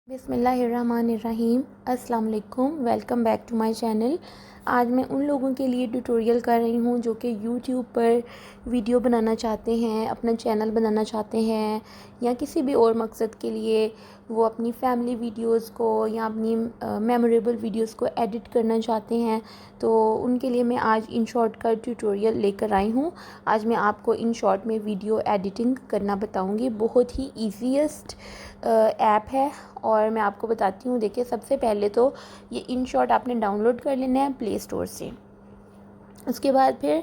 बिस्मिल्लाहिर्रहमानिर्रहीम। अस्सलाम वालेकुम। Welcome back to my channel. आज मैं उन लोगों के लिए ट्यूटोरियल कर रही हूँ जो कि यूट्यूब पर वीडियो बनाना चाहते हैं, अपना चैनल बनाना चाहते हैं या किसी भी और मकसद के लिए वो अपनी फ़ैमिली वीडियोस को या अपनी मेमोरेबल वीडियोस को एडिट करना चाहते हैं। तो उनके लिए मैं आज InShot का ट्यूटोरियल लेकर आई हूँ। आज मैं आपको InShot में वीडियो एडिटिंग करना बताऊँगी। बहुत ही ईजीएस्ट ऐप है और मैं आपको बताती हूँ। देखिए, सबसे पहले तो ये InShot आपने डाउनलोड कर लेना है प्ले स्टोर से। उसके बाद फिर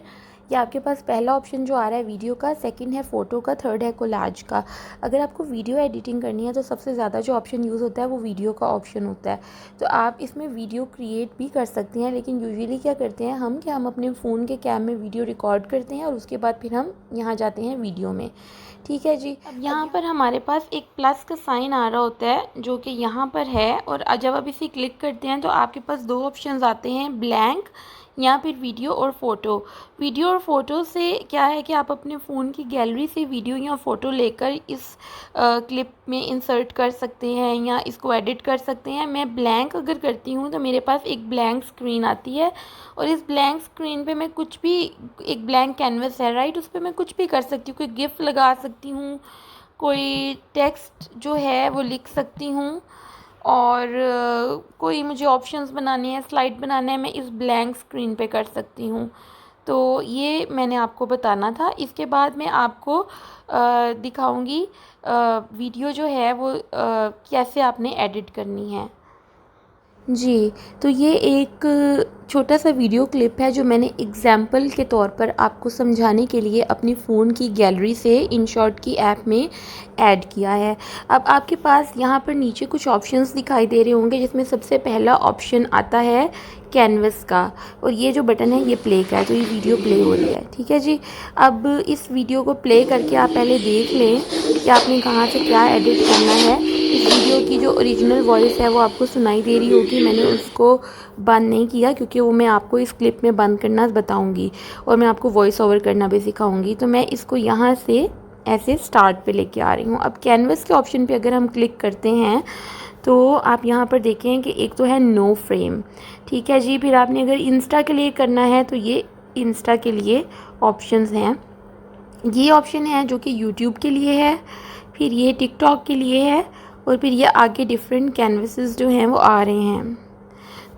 ये आपके पास पहला ऑप्शन जो आ रहा है वीडियो का, सेकंड है फ़ोटो का, थर्ड है कोलाज का। अगर आपको वीडियो एडिटिंग करनी है तो सबसे ज़्यादा जो ऑप्शन यूज़ होता है वो वीडियो का ऑप्शन होता है। तो आप इसमें वीडियो क्रिएट भी कर सकते हैं, लेकिन यूजुअली क्या करते हैं हम अपने फ़ोन के कैम में वीडियो रिकॉर्ड करते हैं और उसके बाद फिर हम यहाँ जाते हैं वीडियो में। ठीक है जी। अब यहाँ पर हमारे पास एक प्लस का साइन आ रहा होता है जो कि यहाँ पर है, और जब आप इसे क्लिक करते हैं तो आपके पास दो ऑप्शंस आते हैं, ब्लैंक या फिर वीडियो और फ़ोटो। वीडियो और फ़ोटो से क्या है कि आप अपने फ़ोन की गैलरी से वीडियो या फ़ोटो लेकर इस क्लिप में इंसर्ट कर सकते हैं या इसको एडिट कर सकते हैं। मैं ब्लैंक अगर करती हूँ तो मेरे पास एक ब्लैंक स्क्रीन आती है, और इस ब्लैंक स्क्रीन पे मैं कुछ भी, एक ब्लैंक कैनवस है राइट, उस पर मैं कुछ भी कर सकती हूँ। कोई गिफ लगा सकती हूँ, कोई टेक्स्ट जो है वो लिख सकती हूँ, और कोई मुझे ऑप्शंस बनाने हैं, स्लाइड बनाना है, मैं इस ब्लैंक स्क्रीन पे कर सकती हूँ। तो ये मैंने आपको बताना था। इसके बाद मैं आपको दिखाऊंगी वीडियो जो है वो कैसे आपने एडिट करनी है। जी, तो ये एक छोटा सा वीडियो क्लिप है जो मैंने एग्ज़ाम्पल के तौर पर आपको समझाने के लिए अपनी फ़ोन की गैलरी से InShot की ऐप में ऐड किया है। अब आपके पास यहाँ पर नीचे कुछ ऑप्शंस दिखाई दे रहे होंगे, जिसमें सबसे पहला ऑप्शन आता है कैनवस का, और ये जो बटन है ये प्ले का है, तो ये वीडियो प्ले हो रही है। ठीक है जी। अब इस वीडियो को प्ले करके आप पहले देख लें कि आपने कहाँ से क्या एडिट करना है। इस वीडियो की जो ओरिजिनल वॉइस है वो आपको सुनाई दे रही होगी, मैंने उसको बंद नहीं किया क्योंकि वो मैं आपको इस क्लिप में बंद करना बताऊंगी और मैं आपको वॉइस ओवर करना भी सिखाऊंगी। तो मैं इसको यहाँ से ऐसे स्टार्ट पे लेके आ रही हूँ। अब कैनवस के ऑप्शन पे अगर हम क्लिक करते हैं तो आप यहाँ पर देखें कि एक तो है नो फ्रेम। ठीक है जी। फिर आपने अगर इंस्टा के लिए करना है तो ये इंस्टा के लिए ऑप्शंस हैं। ये ऑप्शन है जो कि यूट्यूब के लिए है, फिर ये टिकटॉक के लिए है, और फिर ये आगे डिफरेंट कैनवसेस जो हैं वो आ रहे हैं।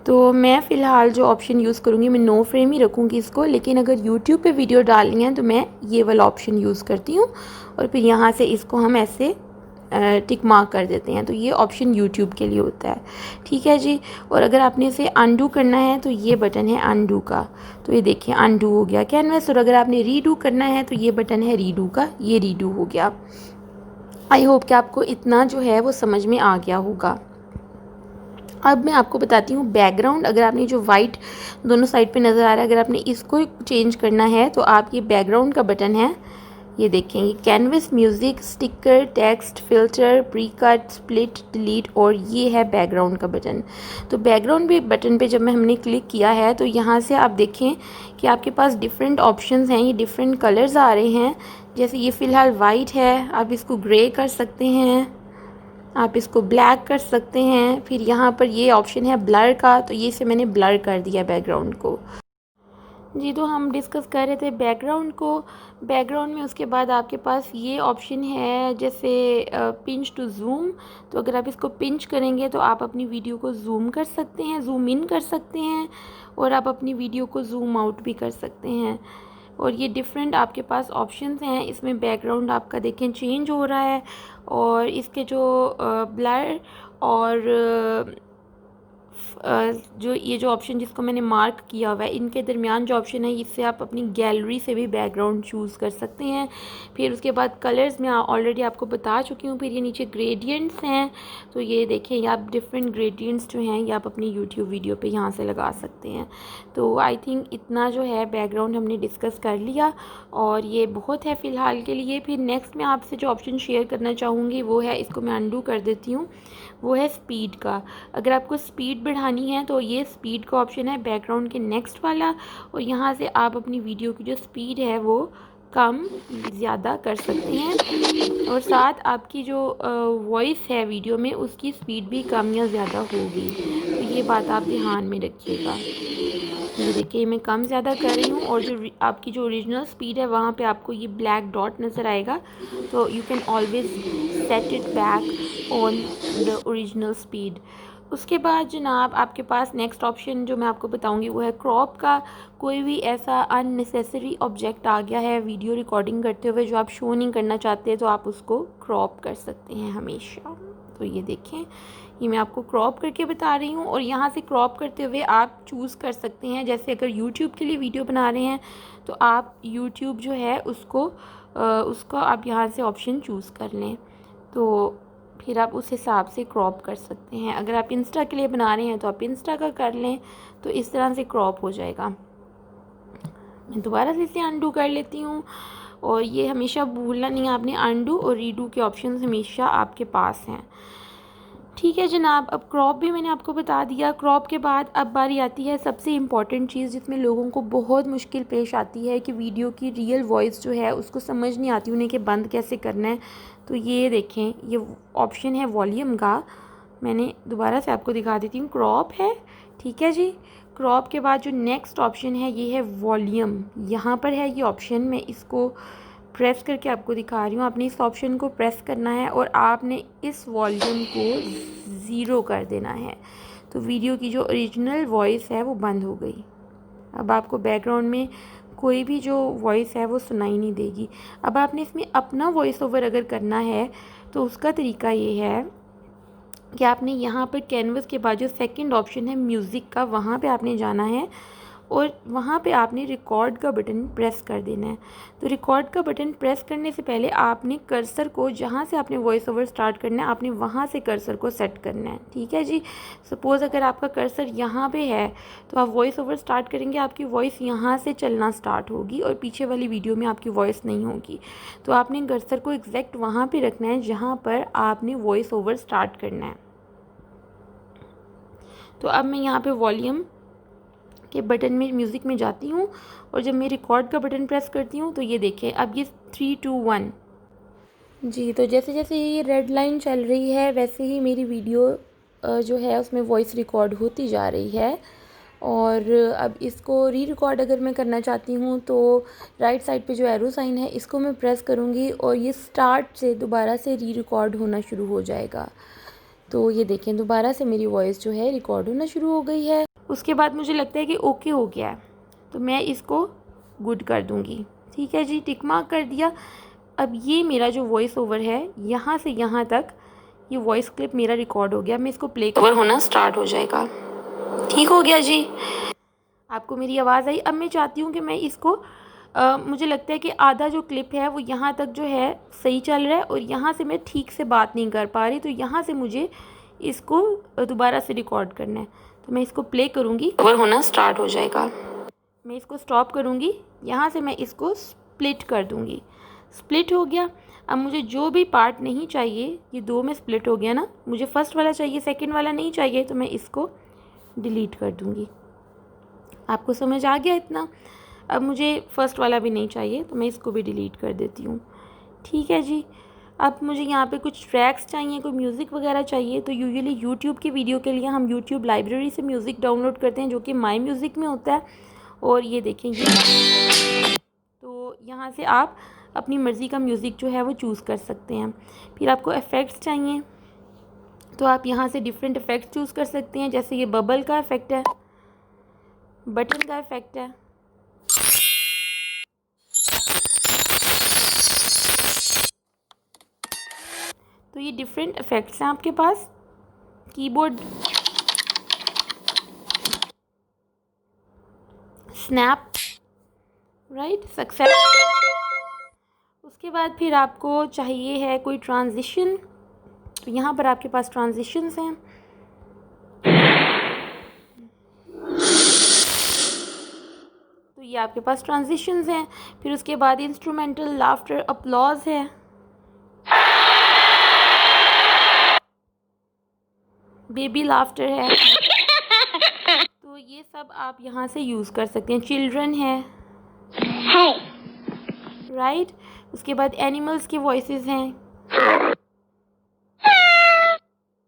तो मैं फ़िलहाल जो ऑप्शन यूज़ करूँगी, मैं नो फ्रेम ही रखूँगी इसको, लेकिन अगर यूट्यूब पे वीडियो डालनी है तो मैं ये वाला ऑप्शन यूज़ करती हूँ, और फिर यहाँ से इसको हम ऐसे टिक मार्क कर देते हैं। तो ये ऑप्शन यूट्यूब के लिए होता है। ठीक है जी। और अगर आपने इसे अनडू करना है तो ये बटन है अनडू का, तो ये देखिए अनडू हो गया कैनवस। और अगर आपने रीडू करना है तो ये बटन है रीडू का, ये रीडू हो गया। आई होप कि आपको इतना जो है वो समझ में आ गया होगा। अब मैं आपको बताती हूँ बैकग्राउंड। अगर आपने जो वाइट दोनों साइड पे नज़र आ रहा है, अगर आपने इसको चेंज करना है तो आप ये बैकग्राउंड का बटन है, ये देखेंगे canvas, music, sticker, text, filter, pre cut, split, delete, और ये है बैकग्राउंड का बटन। तो बैकग्राउंड भी बटन पे जब हमने क्लिक किया है तो यहाँ से आप देखें कि आपके पास डिफरेंट ऑप्शंस हैं, ये डिफरेंट कलर्स आ रहे हैं। जैसे ये फ़िलहाल वाइट है, आप इसको ग्रे कर सकते हैं, आप इसको ब्लैक कर सकते हैं। फिर यहाँ पर ये ऑप्शन है ब्लर का, तो ये से मैंने ब्लर कर दिया बैकग्राउंड को। जी, तो हम डिस्कस कर रहे थे बैकग्राउंड को। बैकग्राउंड में उसके बाद आपके पास ये ऑप्शन है जैसे पिंच टू ज़ूम। तो अगर आप इसको पिंच करेंगे तो आप अपनी वीडियो को ज़ूम कर सकते हैं, ज़ूम इन कर सकते हैं, और आप अपनी वीडियो को ज़ूम आउट भी कर सकते हैं। और ये डिफरेंट आपके पास ऑप्शंस हैं। इसमें बैकग्राउंड आपका देखें चेंज हो रहा है, और इसके जो ब्लर और जो ये जो ऑप्शन जिसको मैंने मार्क किया हुआ है, इनके दरमियान जो ऑप्शन है, इससे आप अपनी गैलरी से भी बैकग्राउंड चूज़ कर सकते हैं। फिर उसके बाद कलर्स मैं ऑलरेडी आपको बता चुकी हूँ। फिर ये नीचे ग्रेडियंट्स हैं, तो ये देखें, ये आप डिफरेंट ग्रेडियंट्स जो हैं ये आप अपनी यूट्यूब वीडियो पे यहाँ से लगा सकते हैं। तो आई थिंक इतना जो है बैकग्राउंड हमने डिस्कस कर लिया, और ये बहुत है फ़िलहाल के लिए। फिर नेक्स्ट मैं आपसे जो ऑप्शन शेयर करना चाहूँगी वो है, इसको मैं अनडू कर देती हूँ, वो है स्पीड का। अगर आपको स्पीड बढ़ानी है तो ये स्पीड का ऑप्शन है बैकग्राउंड के नेक्स्ट वाला, और यहाँ से आप अपनी वीडियो की जो स्पीड है वो कम ज़्यादा कर सकते हैं, और साथ आपकी जो वॉइस है वीडियो में उसकी स्पीड भी कम या ज़्यादा होगी। तो ये बात आप ध्यान में रखिएगा। ये देखिए मैं कम ज़्यादा कर रही हूँ, और जो आपकी जो ओरिजिनल स्पीड है वहाँ पे आपको ये ब्लैक डॉट नज़र आएगा, तो you can always set it back on the original speed. उसके बाद जनाब आपके पास नेक्स्ट ऑप्शन जो मैं आपको बताऊंगी वो है क्रॉप का। कोई भी ऐसा अननेसेसरी ऑब्जेक्ट आ गया है वीडियो रिकॉर्डिंग करते हुए जो आप शो नहीं करना चाहते, तो आप उसको क्रॉप कर सकते हैं हमेशा। तो ये देखें, ये मैं आपको क्रॉप करके बता रही हूँ, और यहाँ से क्रॉप करते हुए आप चूज़ कर सकते हैं। जैसे अगर यूट्यूब के लिए वीडियो बना रहे हैं तो आप यूट्यूब जो है उसको आप यहाँ से ऑप्शन चूज़ कर लें, तो फिर आप उस हिसाब से क्रॉप कर सकते हैं। अगर आप इंस्टा के लिए बना रहे हैं तो आप इंस्टा का कर लें, तो इस तरह से क्रॉप हो जाएगा। मैं दोबारा से इसे अनडू कर लेती हूँ, और ये हमेशा भूलना नहीं, आपने अनडू और रीडू के ऑप्शंस हमेशा आपके पास हैं। ठीक है जनाब, अब क्रॉप भी मैंने आपको बता दिया। क्रॉप के बाद अब बारी आती है सबसे इम्पॉर्टेंट चीज़, जिसमें लोगों को बहुत मुश्किल पेश आती है कि वीडियो की रियल वॉइस जो है उसको समझ नहीं आती उन्हें कि बंद कैसे करना है। तो ये देखें, ये ऑप्शन है वॉल्यूम का। मैंने दोबारा से आपको दिखा देती हूँ, क्रॉप है, ठीक है जी। क्रॉप के बाद जो नेक्स्ट ऑप्शन है ये है वॉल्यूम। यहाँ पर है ये ऑप्शन, मैं इसको प्रेस करके आपको दिखा रही हूँ। आपने इस ऑप्शन को प्रेस करना है और आपने इस वॉल्यूम को ज़ीरो कर देना है, तो वीडियो की जो ओरिजिनल वॉइस है वो बंद हो गई। अब आपको बैकग्राउंड में कोई भी जो वॉइस है वो सुनाई नहीं देगी। अब आपने इसमें अपना वॉइस ओवर अगर करना है तो उसका तरीका ये है कि आपने यहाँ पर कैनवस के बाद जो सेकंड ऑप्शन है म्यूज़िक का, वहाँ पे आपने जाना है, और वहाँ पे आपने रिकॉर्ड का बटन प्रेस कर देना है। तो रिकॉर्ड का बटन प्रेस करने से पहले आपने कर्सर को, जहाँ से आपने वॉइस ओवर स्टार्ट करना है, आपने वहाँ से कर्सर को सेट करना है, ठीक है जी। सपोज़ अगर आपका कर्सर यहाँ पे है तो आप वॉइस ओवर स्टार्ट करेंगे, आपकी वॉइस यहाँ से चलना स्टार्ट होगी और पीछे वाली वीडियो में आपकी वॉइस नहीं होगी। तो आपने कर्सर को एग्जैक्ट वहाँ पर रखना है जहाँ पर आपने वॉइस ओवर स्टार्ट करना है। तो अब मैं यहाँ पे वॉल्यूम के बटन में म्यूज़िक में जाती हूँ, और जब मैं रिकॉर्ड का बटन प्रेस करती हूँ तो ये देखें अब ये 3 2 1 जी। तो जैसे जैसे ये रेड लाइन चल रही है वैसे ही मेरी वीडियो जो है उसमें वॉइस रिकॉर्ड होती जा रही है। और अब इसको री रिकॉर्ड अगर मैं करना चाहती हूँ तो राइट साइड पे जो एरो साइन है इसको मैं प्रेस करूँगी, और ये स्टार्ट से दोबारा से री रिकॉर्ड होना शुरू हो जाएगा। तो ये देखें, दोबारा से मेरी वॉइस जो है रिकॉर्ड होना शुरू हो गई है। उसके बाद मुझे लगता है कि ओके हो गया है, तो मैं इसको गुड कर दूँगी, ठीक है जी, टिक मार्क कर दिया। अब ये मेरा जो वॉइस ओवर है यहाँ से यहाँ तक ये वॉइस क्लिप मेरा रिकॉर्ड हो गया। मैं इसको प्ले ओवर होना स्टार्ट हो जाएगा, ठीक हो गया जी। आपको मेरी आवाज़ आई। अब मैं चाहती हूँ कि मैं इसको मुझे लगता है कि आधा जो क्लिप है वो यहाँ तक जो है सही चल रहा है, और यहाँ से मैं ठीक से बात नहीं कर पा रही, तो यहाँ से मुझे इसको दोबारा से रिकॉर्ड करना है। तो मैं इसको प्ले करूँगी, ओवर होना स्टार्ट हो जाएगा। मैं इसको स्टॉप करूँगी, यहाँ से मैं इसको स्प्लिट कर दूँगी, स्प्लिट हो गया। अब मुझे जो भी पार्ट नहीं चाहिए, ये दो में स्प्लिट हो गया ना, मुझे फर्स्ट वाला चाहिए, सेकंड वाला नहीं चाहिए, तो मैं इसको डिलीट कर दूँगी। आपको समझ आ गया इतना? अब मुझे फ़र्स्ट वाला भी नहीं चाहिए तो मैं इसको भी डिलीट कर देती हूँ, ठीक है जी। अब मुझे यहाँ पे कुछ ट्रैक्स चाहिए, कोई म्यूज़िक वगैरह चाहिए, तो यूजुअली यूट्यूब की वीडियो के लिए हम यूट्यूब लाइब्रेरी से म्यूज़िक डाउनलोड करते हैं जो कि माई म्यूज़िक में होता है। और ये देखें ये, तो यहाँ से आप अपनी मर्ज़ी का म्यूज़िक जो है वो चूज़ कर सकते हैं। फिर आपको इफ़ेक्ट्स चाहिए तो आप यहाँ से डिफरेंट इफ़ेक्ट्स चूज़ कर सकते हैं, जैसे ये बबल का इफ़ेक्ट है, बटन का इफ़ेक्ट है, तो ये डिफरेंट इफ़ेक्ट्स हैं आपके पास। Keyboard snap, right, success. उसके बाद फिर आपको चाहिए है कोई ट्रांजिशन, तो यहाँ पर आपके पास ट्रांजिशंस हैं। तो ये आपके पास ट्रांजिशंस हैं। फिर उसके बाद इंस्ट्रूमेंटल, लाफ्टर, अपलॉज है, बेबी लाफ्टर है, तो ये सब आप यहाँ से यूज़ कर सकते हैं। चिल्ड्रन है, राइट। उसके बाद एनिमल्स के वॉइसेस हैं,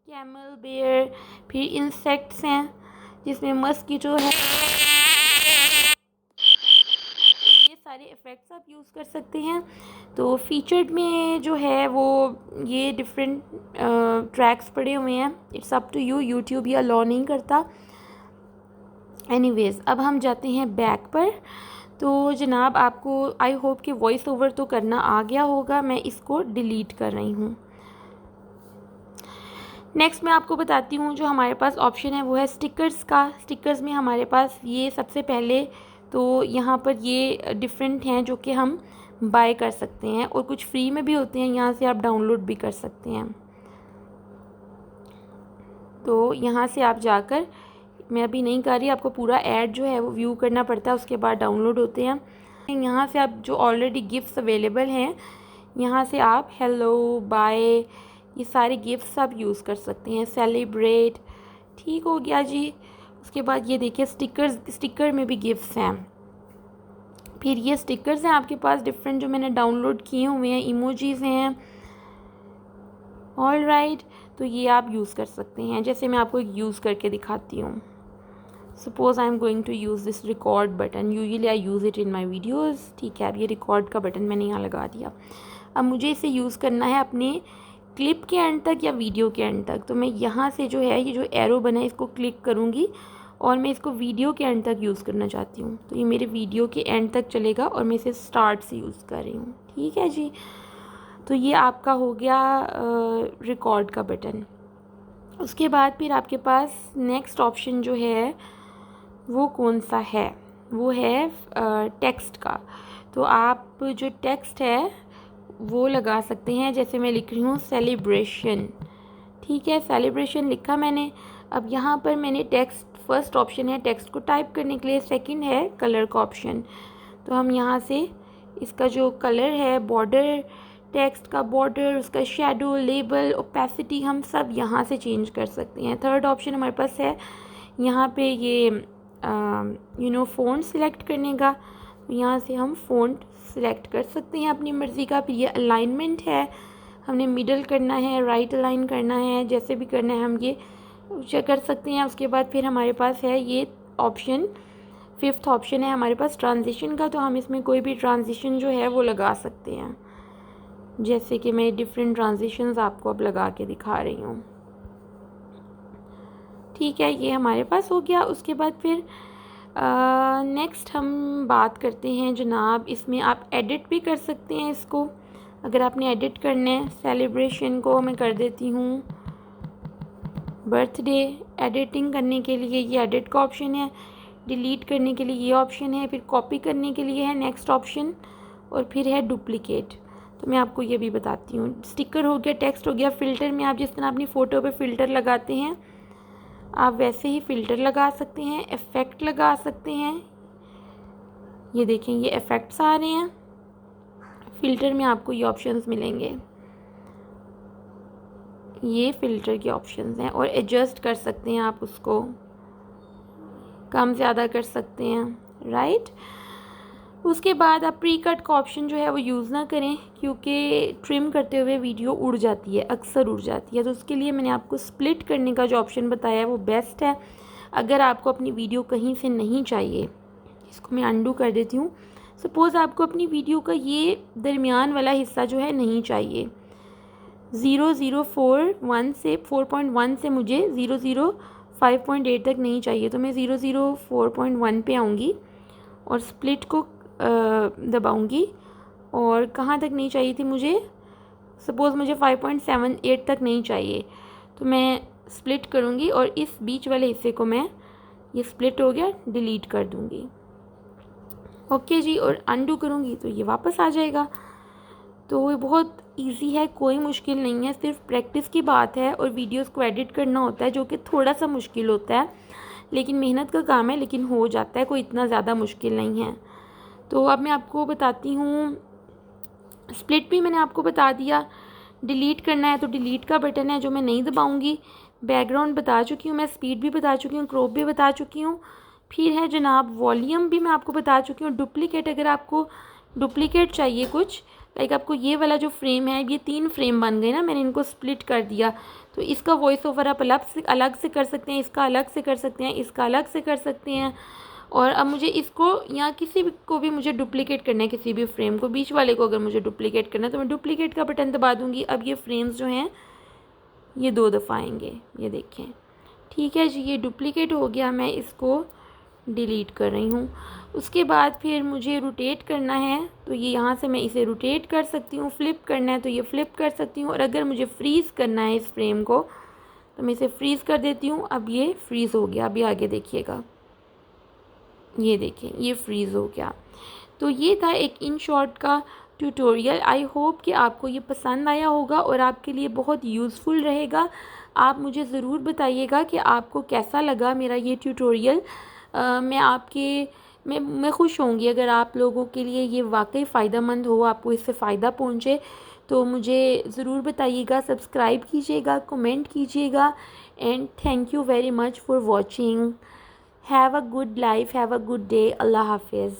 कैमल, बेयर। फिर इंसेक्ट्स हैं जिसमें मस्कीटो है। ये सारे इफ़ेक्ट्स आप यूज़ कर सकते हैं। तो फीचर्ड में जो है वो ये डिफरेंट ट्रैक्स पड़े हुए हैं। It's up to you, YouTube ये अलाउ नहीं करता। एनीवेज़, अब हम जाते हैं बैक पर। तो जनाब आपको आई होप कि वॉइस ओवर तो करना आ गया होगा, मैं इसको डिलीट कर रही हूँ। नेक्स्ट मैं आपको बताती हूँ जो हमारे पास ऑप्शन है वो है स्टिकर्स का। स्टिकर्स में हमारे पास ये सबसे पहले तो यहाँ पर ये डिफरेंट हैं जो कि हम बाय कर सकते हैं और कुछ फ्री में भी होते हैं, यहाँ से आप डाउनलोड भी कर सकते हैं। तो यहाँ से आप जाकर, मैं अभी नहीं कर रही, आपको पूरा ऐड जो है वो व्यू करना पड़ता है, उसके बाद डाउनलोड होते हैं। यहाँ से आप जो ऑलरेडी गिफ्ट्स अवेलेबल हैं, यहाँ से आप हेलो, बाय, ये सारे गिफ्ट्स आप यूज़ कर सकते हैं। सेलिब्रेट, ठीक हो गया जी। उसके बाद ये देखिए स्टिकर में भी गिफ्ट्स हैं। फिर ये स्टिकर्स हैं आपके पास डिफरेंट जो मैंने डाउनलोड किए हुए हैं, इमोजीज़ हैं। ऑल राइट, तो ये आप यूज़ कर सकते हैं। जैसे मैं आपको एक यूज़ करके दिखाती हूँ। Suppose I am going to use this record button, usually I use it in my videos. ठीक है, अब ये रिकॉर्ड का बटन मैंने यहाँ लगा दिया। अब मुझे इसे यूज़ करना है अपने क्लिप के एंड तक या वीडियो के एंड तक। तो मैं यहाँ से जो है ये जो एरो बना है इसको क्लिक करूँगी और मैं इसको वीडियो के एंड तक यूज़ करना चाहती हूँ। तो ये मेरे वीडियो के एंड तक चलेगा और मैं इसे स्टार्ट से यूज़ कर रही हूँ। ठीक है जी, तो ये आपका हो गया रिकॉर्ड का बटन। उसके बाद फिर आपके पास नेक्स्ट ऑप्शन जो है वो कौन सा है, वो है टेक्स्ट का। तो आप जो टेक्स्ट है वो लगा सकते हैं। जैसे मैं लिख रही हूँ सेलिब्रेशन, ठीक है, सेलिब्रेशन लिखा मैंने। अब यहाँ पर मैंने टेक्स्ट, फर्स्ट ऑप्शन है टेक्स्ट को टाइप करने के लिए, सेकंड है कलर का ऑप्शन। तो हम यहाँ से इसका जो कलर है, बॉर्डर, टेक्स्ट का बॉर्डर, उसका शेडो, लेबल, ओपेसिटी, हम सब यहाँ से चेंज कर सकते हैं। थर्ड ऑप्शन हमारे पास है यहाँ पे ये फ़ॉन्ट सिलेक्ट करने का। यहाँ से हम फ़ॉन्ट सिलेक्ट कर सकते हैं अपनी मर्ज़ी का। फिर ये अलाइनमेंट है, हमने मिडल करना है, राइट अलाइन करना है, जैसे भी करना है हम ये कर सकते हैं। उसके बाद फिर हमारे पास है ये ऑप्शन, फिफ्थ ऑप्शन है हमारे पास ट्रांजिशन का। तो हम इसमें कोई भी ट्रांजिशन जो है वो लगा सकते हैं, जैसे कि मैं डिफरेंट ट्रांजिशंस आपको अब लगा के दिखा रही हूँ। ठीक है, ये हमारे पास हो गया। उसके बाद फिर नेक्स्ट हम बात करते हैं जनाब, इसमें आप एडिट भी कर सकते हैं इसको, अगर आपने एडिट करना है। सेलिब्रेशन को मैं कर देती हूँ बर्थडे। एडिटिंग करने के लिए ये एडिट का ऑप्शन है, डिलीट करने के लिए ये ऑप्शन है, फिर कॉपी करने के लिए है नेक्स्ट ऑप्शन, और फिर है डुप्लीकेट। तो मैं आपको ये भी बताती हूँ। स्टिकर हो गया, टेक्स्ट हो गया। फ़िल्टर में आप जिस तरह अपनी फ़ोटो पे फ़िल्टर लगाते हैं आप वैसे ही फ़िल्टर लगा सकते हैं, इफ़ेक्ट लगा सकते हैं। ये देखें ये इफ़ेक्ट्स आ रहे हैं, फ़िल्टर में आपको ये ऑप्शंस मिलेंगे, ये फ़िल्टर के ऑप्शंस हैं। और एडजस्ट कर सकते हैं आप उसको, कम ज़्यादा कर सकते हैं, राइट। उसके बाद आप प्री कट का ऑप्शन जो है वो यूज़ ना करें, क्योंकि ट्रिम करते हुए वीडियो उड़ जाती है, अक्सर उड़ जाती है। तो उसके लिए मैंने आपको स्प्लिट करने का जो ऑप्शन बताया है वो बेस्ट है। अगर आपको अपनी वीडियो कहीं से नहीं चाहिए, इसको मैं अंडू कर देती हूँ। सपोज़ आपको अपनी वीडियो का ये दरमियान वाला हिस्सा जो है नहीं चाहिए, 0.041 से 4.1 से मुझे 0.058 तक नहीं चाहिए, तो मैं 0.041 पे आऊँगी और स्प्लिट को दबाऊंगी। और कहाँ तक नहीं चाहिए थी मुझे, सपोज़ मुझे 5.78 तक नहीं चाहिए, तो मैं स्प्लिट करूँगी और इस बीच वाले हिस्से को मैं, ये स्प्लिट हो गया, डिलीट कर दूँगी। ओके जी, और अंडू करूँगी तो ये वापस आ जाएगा। तो ये बहुत इजी है, कोई मुश्किल नहीं है, सिर्फ प्रैक्टिस की बात है। और वीडियोस को एडिट करना होता है जो कि थोड़ा सा मुश्किल होता है, लेकिन मेहनत का काम है, लेकिन हो जाता है, कोई इतना ज़्यादा मुश्किल नहीं है। तो अब मैं आपको बताती हूँ, स्प्लिट भी मैंने आपको बता दिया। डिलीट करना है तो डिलीट का बटन है जो मैं नहीं दबाऊंगी। बैकग्राउंड बता चुकी हूँ मैं, स्पीड भी बता चुकी हूँ, क्रॉप भी बता चुकी हूँ। फिर है जनाब वॉल्यूम भी मैं आपको बता चुकी हूँ। डुप्लीकेट अगर आपको डुप्लीकेट चाहिए कुछ, लाइक आपको ये वाला जो फ्रेम है, ये 3 फ्रेम बन गए ना, मैंने इनको स्प्लिट कर दिया। तो इसका वॉइस ओवर आप अलग से कर सकते हैं, इसका अलग से कर सकते हैं, इसका अलग से कर सकते हैं। और अब मुझे इसको या किसी भी को भी मुझे डुप्लीकेट करना है, किसी भी फ्रेम को, बीच वाले को अगर मुझे डुप्लीकेट करना है तो मैं डुप्लीकेट का बटन दबा दूँगी। अब ये फ्रेम्स जो हैं ये 2 दफ़ा आएंगे, ये देखें। ठीक है जी, ये डुप्लीकेट हो गया, मैं इसको डिलीट कर रही हूँ। उसके बाद फिर मुझे रोटेट करना है, तो ये यहाँ से मैं इसे रोटेट कर सकती हूँ। फ्लिप करना है तो ये फ्लिप कर सकती हूँ, और अगर मुझे फ्रीज़ करना है इस फ्रेम को तो मैं इसे फ्रीज़ कर देती हूँ। अब ये फ्रीज़ हो गया। अभी आगे देखिएगा, ये देखें ये फ्रीज़ हो गया। तो ये था एक इन शॉर्ट का ट्यूटोरियल। आई होप कि आपको ये पसंद आया होगा और आपके लिए बहुत यूज़फुल रहेगा। आप मुझे ज़रूर बताइएगा कि आपको कैसा लगा मेरा ये ट्यूटोरियल। मैं खुश होंगी अगर आप लोगों के लिए ये वाकई फ़ायदेमंद हो, आपको इससे फ़ायदा पहुँचे। तो मुझे ज़रूर बताइएगा, सब्सक्राइब कीजिएगा, कमेंट कीजिएगा। And thank you very much for watching. Have a good life, have a good day. अल्लाह हाफिज़।